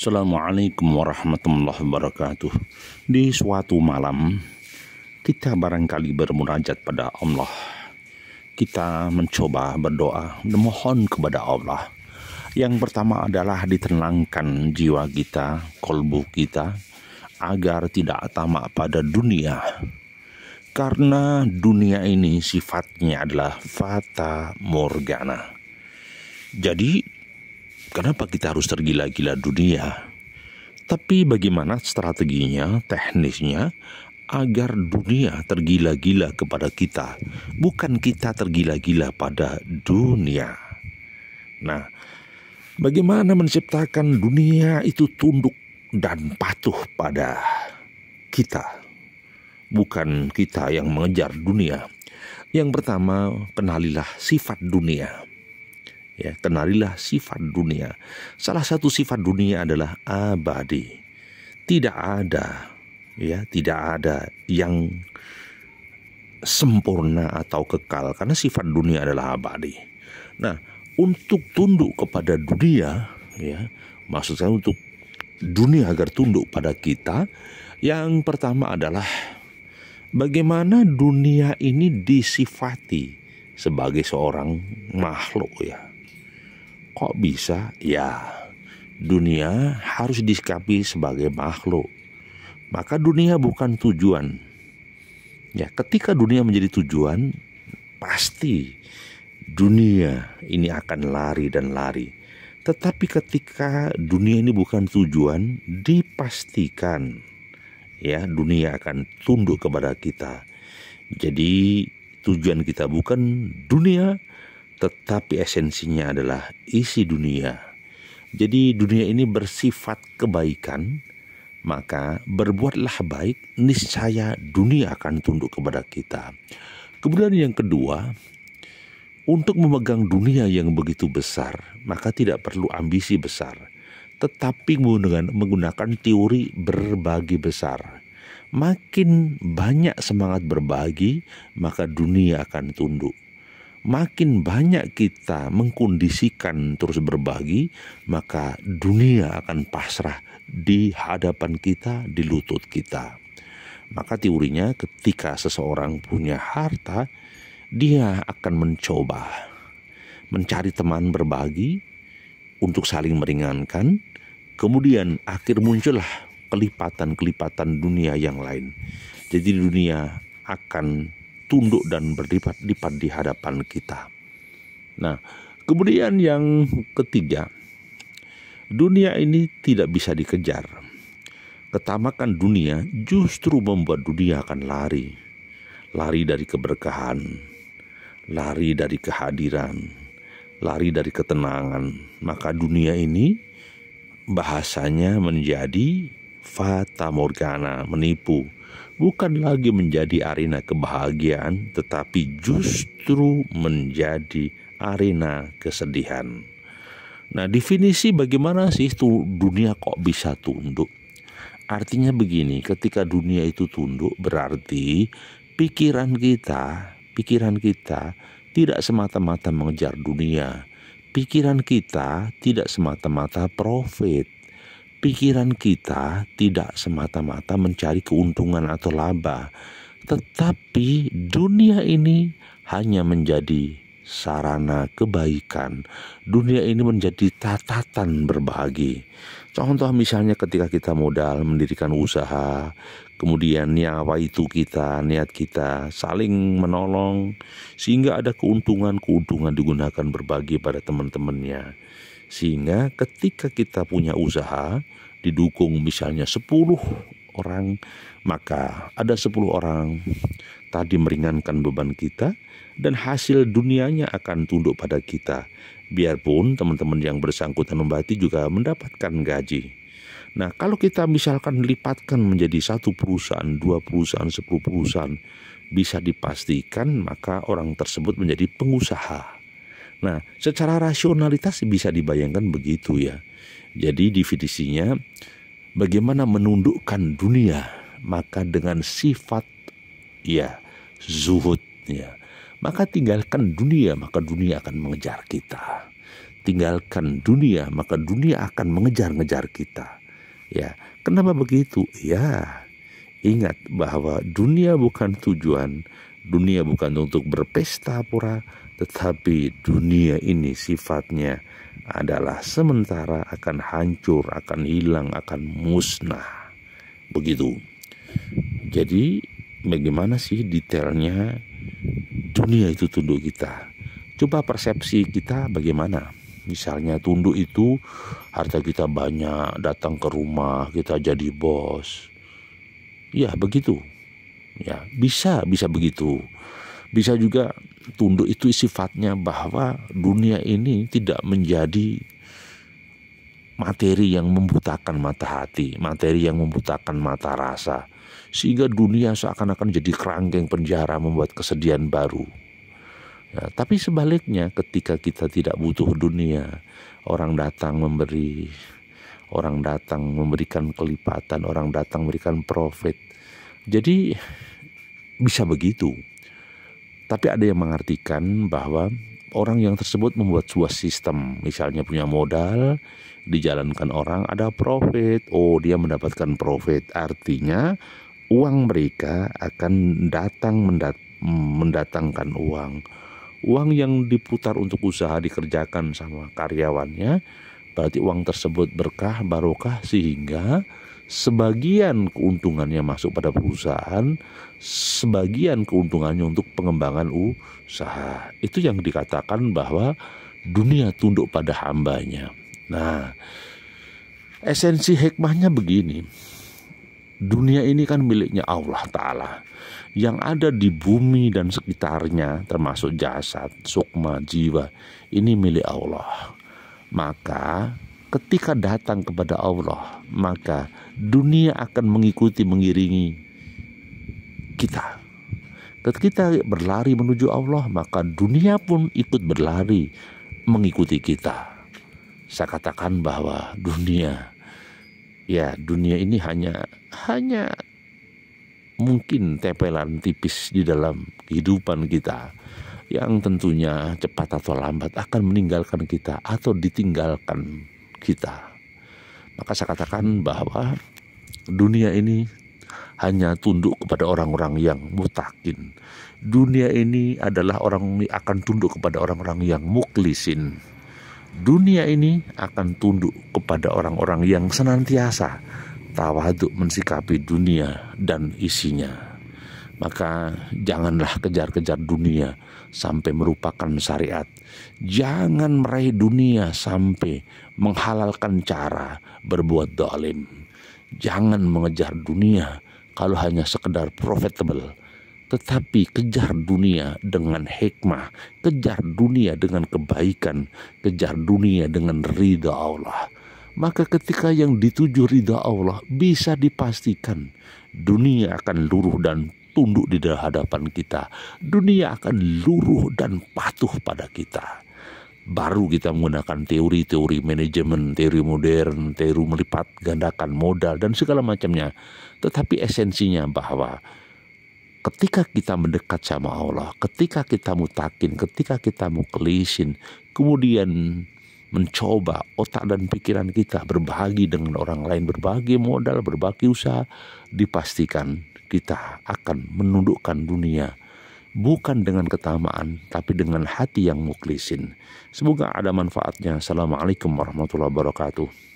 Assalamualaikum warahmatullahi wabarakatuh. Di suatu malam, kita barangkali bermunajat pada Allah. Kita mencoba berdoa, memohon kepada Allah. Yang pertama adalah ditenangkan jiwa kita, kolbu kita, agar tidak tamak pada dunia. Karena dunia ini sifatnya adalah fata morgana. Jadi, kenapa kita harus tergila-gila dunia? Tapi bagaimana strateginya, teknisnya, agar dunia tergila-gila kepada kita, bukan kita tergila-gila pada dunia. Nah, bagaimana menciptakan dunia itu tunduk dan patuh pada kita, bukan kita yang mengejar dunia. Yang pertama, kenalilah sifat dunia. Ya, kenalilah sifat dunia. Salah satu sifat dunia adalah abadi. Tidak ada yang sempurna atau kekal, karena sifat dunia adalah abadi. Nah, untuk tunduk kepada dunia, maksud saya untuk dunia agar tunduk pada kita, yang pertama adalah bagaimana dunia ini disifati sebagai seorang makhluk, Kok bisa? Ya, dunia harus disikapi sebagai makhluk. Maka dunia bukan tujuan. Ya, ketika dunia menjadi tujuan, pasti dunia ini akan lari dan lari. Tetapi ketika dunia ini bukan tujuan, dipastikan dunia akan tunduk kepada kita. Jadi tujuan kita bukan dunia, tetapi esensinya adalah isi dunia. Jadi dunia ini bersifat kebaikan, maka berbuatlah baik, niscaya dunia akan tunduk kepada kita. Kemudian yang kedua, untuk memegang dunia yang begitu besar, maka tidak perlu ambisi besar, tetapi menggunakan teori berbagi besar. Makin banyak semangat berbagi, maka dunia akan tunduk. Makin banyak kita mengkondisikan terus berbagi, maka dunia akan pasrah di hadapan kita, di lutut kita. Maka teorinya ketika seseorang punya harta, dia akan mencoba mencari teman berbagi untuk saling meringankan. Kemudian akhir muncullah kelipatan-kelipatan dunia yang lain. Jadi dunia akan tunduk dan berlipat-lipat di hadapan kita. Nah, kemudian yang ketiga, dunia ini tidak bisa dikejar. Ketamakan dunia justru membuat dunia akan lari. Lari dari keberkahan, lari dari kehadiran, lari dari ketenangan. Maka dunia ini bahasanya menjadi fata morgana, menipu. Bukan lagi menjadi arena kebahagiaan, tetapi justru menjadi arena kesedihan. Nah, definisi bagaimana sih dunia kok bisa tunduk? Artinya begini, ketika dunia itu tunduk berarti pikiran kita tidak semata-mata mengejar dunia. Pikiran kita tidak semata-mata profit. Pikiran kita tidak semata-mata mencari keuntungan atau laba, tetapi dunia ini hanya menjadi sarana kebaikan. Dunia ini menjadi catatan berbagi. Contoh misalnya ketika kita modal mendirikan usaha, kemudian niat kita saling menolong, sehingga ada keuntungan digunakan berbagi pada teman-temannya. Sehingga ketika kita punya usaha, didukung misalnya 10 orang, maka ada 10 orang tadi meringankan beban kita, dan hasil dunianya akan tunduk pada kita. Biarpun teman-teman yang bersangkutan membati juga mendapatkan gaji. Nah, kalau kita misalkan lipatkan menjadi 1 perusahaan, 2 perusahaan, 10 perusahaan, bisa dipastikan maka orang tersebut menjadi pengusaha. Nah, secara rasionalitas bisa dibayangkan begitu ya. Jadi definisinya bagaimana menundukkan dunia, maka dengan sifat zuhud, maka tinggalkan dunia, maka dunia akan mengejar kita. tinggalkan dunia, maka dunia akan mengejar-ngejar kita. Ya, kenapa begitu? Ya, ingat bahwa dunia bukan tujuan, dunia bukan untuk berpesta pura, tetapi dunia ini sifatnya adalah sementara, akan hancur, akan hilang, akan musnah. Begitu. Jadi bagaimana sih detailnya dunia itu tunduk kita? Coba persepsi kita bagaimana? Misalnya tunduk itu harta kita banyak, datang ke rumah kita jadi bos. Ya begitu. Ya bisa begitu. Bisa juga tunduk itu sifatnya bahwa dunia ini tidak menjadi materi yang membutakan mata hati, materi yang membutakan mata rasa, sehingga dunia seakan-akan jadi kerangkeng penjara membuat kesedihan baru. Ya, tapi sebaliknya ketika kita tidak butuh dunia, orang datang memberi, orang datang memberikan kelipatan, orang datang memberikan profit. Jadi bisa begitu. Tapi ada yang mengartikan bahwa orang yang tersebut membuat sebuah sistem, misalnya punya modal, dijalankan orang, ada profit, oh dia mendapatkan profit, artinya uang mereka akan mendatangkan uang yang diputar untuk usaha dikerjakan sama karyawannya, berarti uang tersebut berkah, barokah, sehingga sebagian keuntungannya masuk pada perusahaan, sebagian keuntungannya untuk pengembangan usaha. Itu yang dikatakan bahwa dunia tunduk pada hambanya. Nah, esensi hikmahnya begini. Dunia ini kan miliknya Allah Ta'ala. Yang ada di bumi dan sekitarnya, termasuk jasad, sukma, jiwa, ini milik Allah. Maka ketika datang kepada Allah, maka dunia akan mengiringi kita. Ketika kita berlari menuju Allah, maka dunia pun ikut berlari mengikuti kita. Saya katakan bahwa dunia ini hanya mungkin tempelan tipis di dalam kehidupan kita, yang tentunya cepat atau lambat akan meninggalkan kita atau ditinggalkan kita. Maka saya katakan bahwa dunia ini hanya tunduk kepada orang-orang yang mutakin. Dunia ini adalah akan tunduk kepada orang-orang yang muklisin. Dunia ini akan tunduk kepada orang-orang yang senantiasa tawaduk mensikapi dunia dan isinya. Maka janganlah kejar-kejar dunia sampai merupakan syariat. Jangan meraih dunia sampai menghalalkan cara berbuat zalim. Jangan mengejar dunia kalau hanya sekedar profitable, tetapi kejar dunia dengan hikmah, kejar dunia dengan kebaikan, kejar dunia dengan ridha Allah. Maka ketika yang dituju ridha Allah, bisa dipastikan dunia akan luruh dan tunduk di hadapan kita. Dunia akan luruh dan patuh pada kita. Baru kita menggunakan teori-teori manajemen, teori modern, teori melipat gandakan modal dan segala macamnya. Tetapi esensinya bahwa ketika kita mendekat sama Allah, ketika kita mutakin, ketika kita mukhlisin, kemudian mencoba otak dan pikiran kita berbagi dengan orang lain, berbagi modal, berbagi usaha, dipastikan kita akan menundukkan dunia. Bukan dengan ketamaan, tapi dengan hati yang mukhlisin. Semoga ada manfaatnya. Assalamualaikum warahmatullahi wabarakatuh.